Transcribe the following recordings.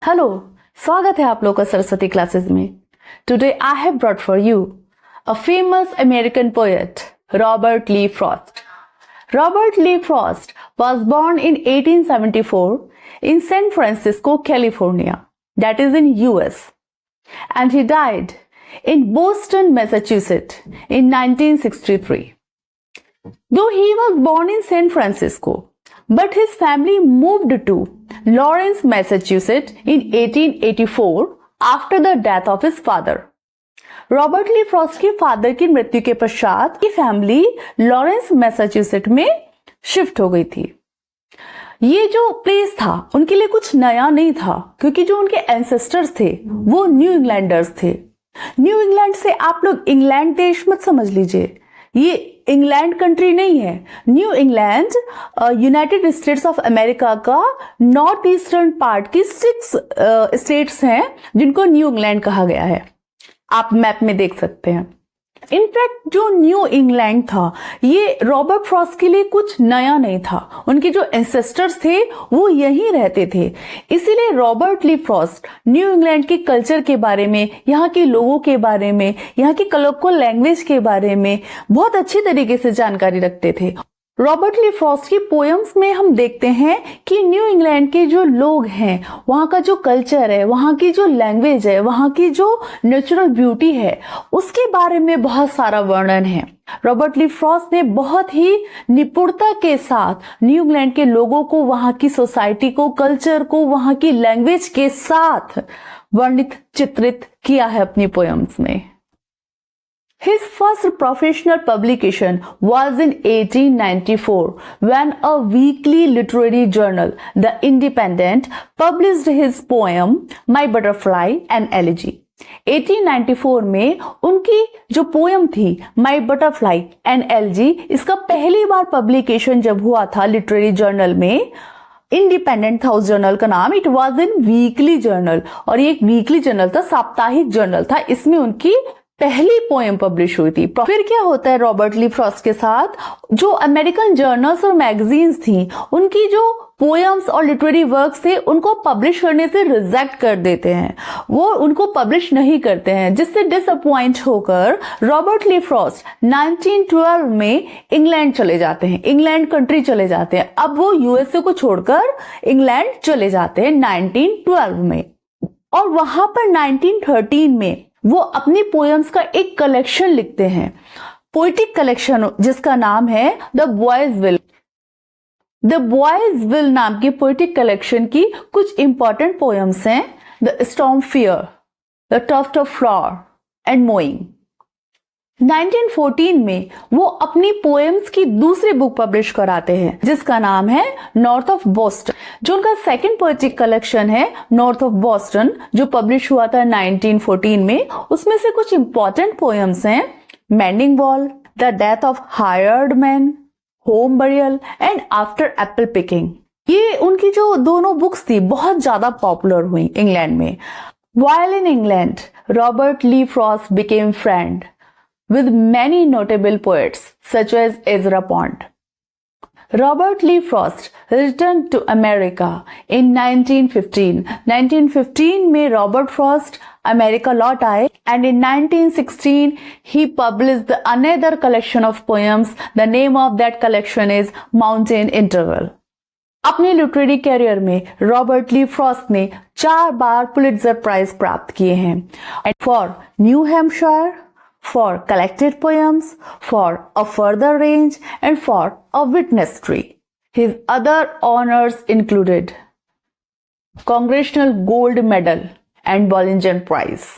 Hello, स्वागत है आप लोग का सरस्वती क्लासेस में। Today I have brought for you a famous American poet, Robert Lee Frost. Robert Lee Frost was born in 1874 in San Francisco, California, that is in US, and he died in Boston, Massachusetts in 1963. Though he was born in San Francisco, but his family moved to Lawrence, Massachusetts in 1884 after the death of his father. Robert Lee Frost के father की मृत्यु के पश्चात की family Lawrence Massachusetts में shift हो गई थी. ये जो प्लेस था उनके लिए कुछ नया नहीं था, क्योंकि जो उनके एंसेस्टर्स थे वो न्यू इंग्लैंडर्स थे. न्यू इंग्लैंड से आप लोग इंग्लैंड देश मत समझ लीजिए, ये इंग्लैंड कंट्री नहीं है. New England United states of America का नॉर्थ ईस्टर्न पार्ट की 6 स्टेट्स हैं जिनको न्यू इंग्लैंड कहा गया है. आप मैप में देख सकते हैं. इनफैक्ट जो न्यू इंग्लैंड था ये रॉबर्ट फ्रॉस्ट के लिए कुछ नया नहीं था. उनके जो एंसेस्टर्स थे वो यहीं रहते थे. इसीलिए Robert Lee Frost new England के कल्चर के बारे में, यहाँ के लोगों के बारे में, यहाँ की कलोकियल लैंग्वेज के बारे में बहुत अच्छी तरीके से जानकारी रखते थे. रॉबर्ट ली फ्रॉस्ट की पोएम्स में हम देखते हैं कि न्यू इंग्लैंड के जो लोग हैं, वहाँ का जो कल्चर है, वहाँ की जो लैंग्वेज है, वहाँ की जो नेचुरल ब्यूटी है, उसके बारे में बहुत सारा वर्णन है. रॉबर्ट ली फ्रॉस्ट ने बहुत ही निपुणता के साथ न्यू इंग्लैंड के लोगों को, वहाँ की सोसाइटी को, कल्चर को, वहाँ की लैंग्वेज के साथ वर्णित चित्रित किया है अपनी पोएम्स में. His first professional publication was in 1894 when a weekly literary journal, The Independent, published his poem My Butterfly and Elegy. 1894 में उनकी जो पोएम थी My Butterfly and Elegy, इसका पहली बार पब्लिकेशन जब हुआ था लिटरेरी जर्नल में, इंडिपेंडेंट था उस जर्नल का नाम. It was in weekly journal, और ये एक वीकली जर्नल था, साप्ताहिक जर्नल था. इसमें उनकी पहली पोएम पब्लिश हुई थी. फिर क्या होता है रॉबर्ट ली फ्रॉस्ट के साथ, जो अमेरिकन जर्नल्स और मैगजीन्स थी उनकी जो पोएम्स और लिटरेरी वर्क्स थे उनको पब्लिश करने से रिजेक्ट कर देते हैं, वो उनको पब्लिश नहीं करते हैं, जिससे डिसअपॉइंट होकर रॉबर्ट ली फ्रॉस्ट 1912 में इंग्लैंड चले जाते हैं, इंग्लैंड कंट्री चले जाते हैं. अब वो यूएसए को छोड़कर इंग्लैंड चले जाते हैं 1912 में, और वहां पर 1913 में वो अपनी पोएम्स का एक कलेक्शन लिखते हैं, पोएटिक कलेक्शन, जिसका नाम है the boy's will. The boy's will नाम की पोएटिक कलेक्शन की कुछ इंपॉर्टेंट पोएम्स हैं the storm fear, the tuft of flower and mowing. 1914 में वो अपनी पोएम्स की दूसरी बुक पब्लिश कराते हैं जिसका नाम है नॉर्थ ऑफ बॉस्टन. जो उनका सेकंड पोएटिक कलेक्शन है नॉर्थ ऑफ बॉस्टन, जो पब्लिश हुआ था 1914 में, उसमें से कुछ इंपॉर्टेंट पोएम्स हैं mending wall, the death of hired man, home burial and after Apple picking. ये उनकी जो दोनों बुक्स थी बहुत ज्यादा पॉपुलर हुई इंग्लैंड में. While in England, Robert Lee Frost became friend with many notable poets such as Ezra Pound. Robert Lee Frost returned to America in 1915. 1915 में रॉबर्ट फ्रॉस्ट अमेरिका लौट आए, and in 1916 he published another collection of poems. The name of that collection is Mountain Interval. अपने literary career में Robert Lee Frost ने 4 बार Pulitzer prize प्राप्त किए हैं, for new Hampshire, for collected poems, for A Further Range, and for A Witness Tree. His other honors included Congressional Gold Medal and Bollinger Prize.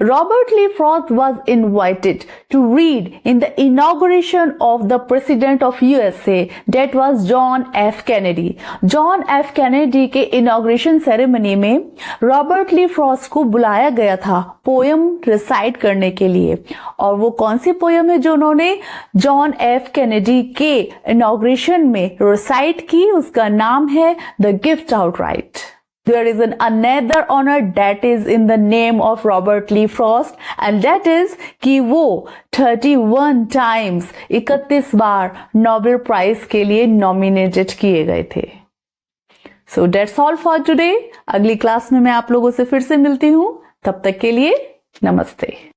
Robert Lee Frost was invited to read in the inauguration of the President of USA, that was John F. Kennedy. John F. Kennedy के inauguration ceremony में Robert Lee Frost को बुलाया गया था poem recite करने के लिए. और वो कौन सी पोएम है जो उन्होंने जॉन एफ कैनेडी के इनॉग्रेशन में रिसाइट की, उसका नाम है the gift outright. There is another honor that is in the name of Robert Lee Frost, and that is कि वो 31 times 31 बार नोबेल प्राइज के लिए नॉमिनेटेड किए गए थे. So that's all for today. अगली क्लास में मैं आप लोगों से फिर से मिलती हूँ। तब तक के लिए नमस्ते।